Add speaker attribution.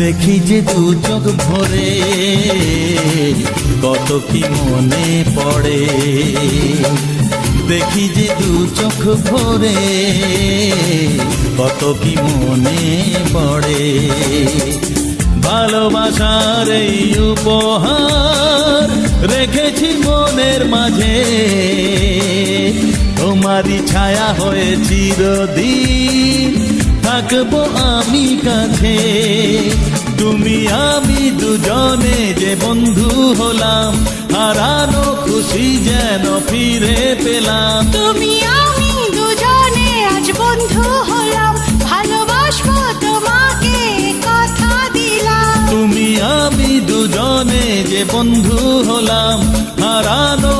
Speaker 1: দেখি যে দু চোখ ভরে কত কি মনে পড়ে, দেখি যে দু চোখ ভরে কত কি মনে পড়ে। ভালোবাসার এই উপহার রেখেছি মনের মাঝে, তোমারই ছায়া হয়ে চিরদিন থাকবো আমি কাছে। তুমি আমি দুজনে যে বন্ধু হলাম, হারানো খুশি যেন ফিরে পেলাম।
Speaker 2: তুমি আমি দুজনে আজ বন্ধু হলাম, ভালোবাসবো তোমাকে কথা দিলাম।
Speaker 1: তুমি আমি দুজনে যে বন্ধু হলাম, হারানো